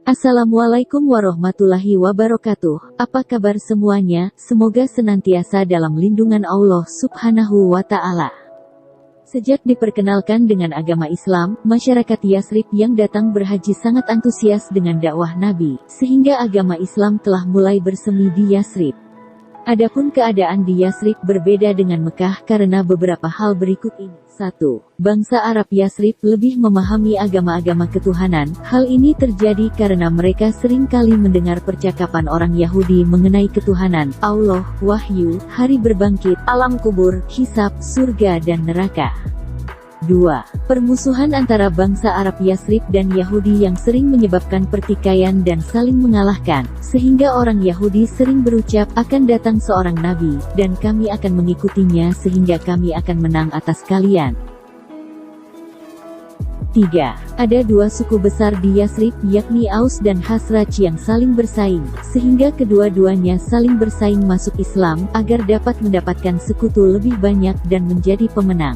Assalamualaikum warahmatullahi wabarakatuh. Apa kabar semuanya? Semoga senantiasa dalam lindungan Allah Subhanahu wa Ta'ala. Sejak diperkenalkan dengan agama Islam, masyarakat Yasrib yang datang berhaji sangat antusias dengan dakwah Nabi, sehingga agama Islam telah mulai bersemi di Yasrib. Adapun keadaan di Yasrib berbeda dengan Mekah karena beberapa hal berikut ini. 1. Bangsa Arab Yasrib lebih memahami agama-agama ketuhanan. Hal ini terjadi karena mereka sering kali mendengar percakapan orang Yahudi mengenai ketuhanan, Allah, wahyu, hari berbangkit, alam kubur, hisab, surga dan neraka. 2. Permusuhan antara bangsa Arab Yasrib dan Yahudi yang sering menyebabkan pertikaian dan saling mengalahkan, sehingga orang Yahudi sering berucap, akan datang seorang nabi, dan kami akan mengikutinya sehingga kami akan menang atas kalian. 3. Ada dua suku besar di Yasrib, yakni Aus dan Khazraj yang saling bersaing, sehingga kedua-duanya saling bersaing masuk Islam, agar dapat mendapatkan sekutu lebih banyak dan menjadi pemenang.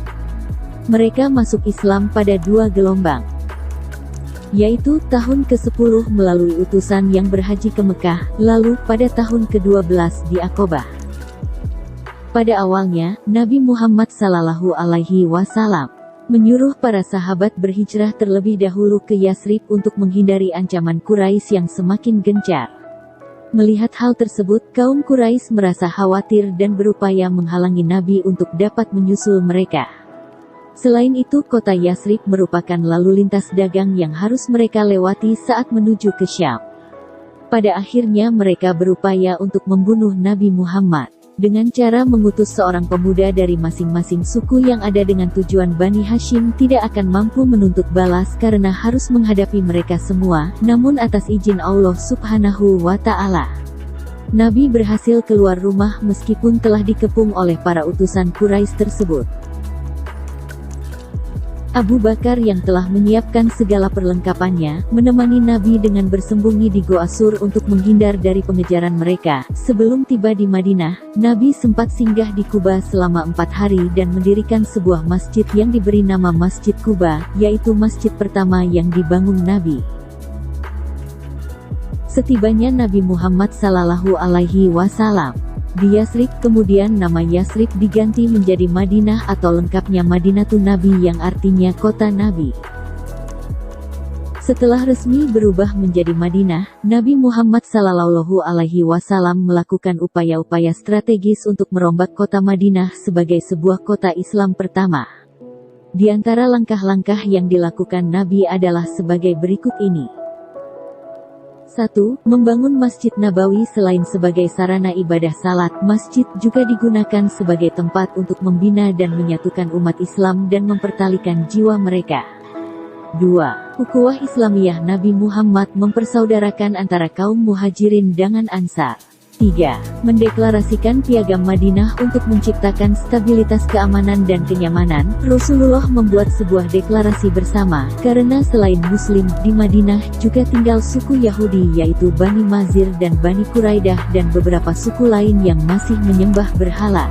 Mereka masuk Islam pada dua gelombang, yaitu tahun ke-10 melalui utusan yang berhaji ke Mekah, lalu pada tahun ke-12 di Aqabah. Pada awalnya, Nabi Muhammad SAW menyuruh para sahabat berhijrah terlebih dahulu ke Yasrib untuk menghindari ancaman Quraisy yang semakin gencar. Melihat hal tersebut, kaum Quraisy merasa khawatir dan berupaya menghalangi Nabi untuk dapat menyusul mereka. Selain itu, kota Yasrib merupakan lalu lintas dagang yang harus mereka lewati saat menuju ke Syam. Pada akhirnya mereka berupaya untuk membunuh Nabi Muhammad, dengan cara mengutus seorang pemuda dari masing-masing suku yang ada dengan tujuan Bani Hashim tidak akan mampu menuntut balas karena harus menghadapi mereka semua, namun atas izin Allah Subhanahu wa Ta'ala. Nabi berhasil keluar rumah meskipun telah dikepung oleh para utusan Quraisy tersebut. Abu Bakar yang telah menyiapkan segala perlengkapannya, menemani Nabi dengan bersembunyi di Gua Sur untuk menghindar dari pengejaran mereka. Sebelum tiba di Madinah, Nabi sempat singgah di Quba selama 4 hari dan mendirikan sebuah masjid yang diberi nama Masjid Quba, yaitu masjid pertama yang dibangun Nabi. Setibanya Nabi Muhammad SAW di Yasrib, kemudian nama Yasrib diganti menjadi Madinah atau lengkapnya Madinatun Nabi yang artinya kota Nabi. Setelah resmi berubah menjadi Madinah, Nabi Muhammad SAW melakukan upaya-upaya strategis untuk merombak kota Madinah sebagai sebuah kota Islam pertama. Di antara langkah-langkah yang dilakukan Nabi adalah sebagai berikut ini. 1. Membangun Masjid Nabawi. Selain sebagai sarana ibadah salat, masjid juga digunakan sebagai tempat untuk membina dan menyatukan umat Islam dan mempertalikan jiwa mereka. 2. Ukhuwah Islamiyah. Nabi Muhammad mempersaudarakan antara kaum Muhajirin dengan Ansar. 3. Mendeklarasikan piagam Madinah untuk menciptakan stabilitas keamanan dan kenyamanan. Rasulullah membuat sebuah deklarasi bersama, karena selain Muslim, di Madinah juga tinggal suku Yahudi yaitu Bani Mazir dan Bani Quraidah dan beberapa suku lain yang masih menyembah berhala.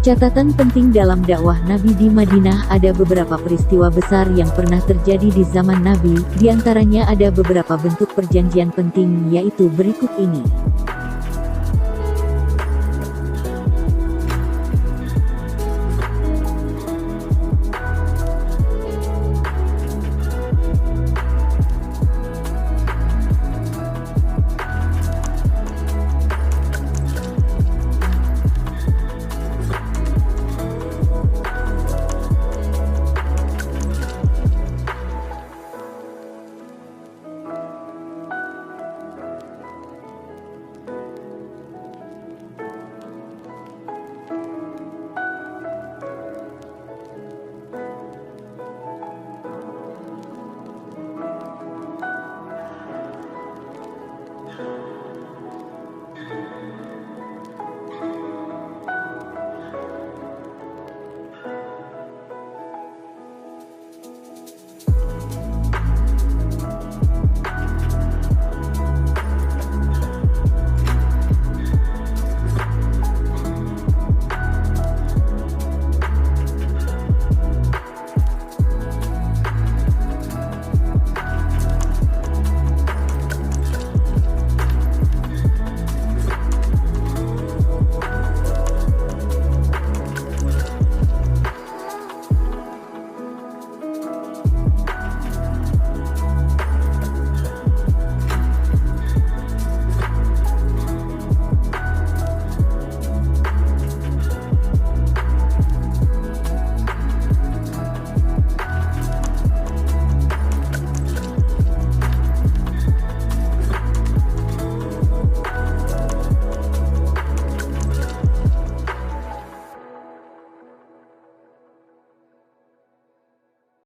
Catatan penting dalam dakwah Nabi di Madinah, ada beberapa peristiwa besar yang pernah terjadi di zaman Nabi, di antaranya ada beberapa bentuk perjanjian penting yaitu berikut ini.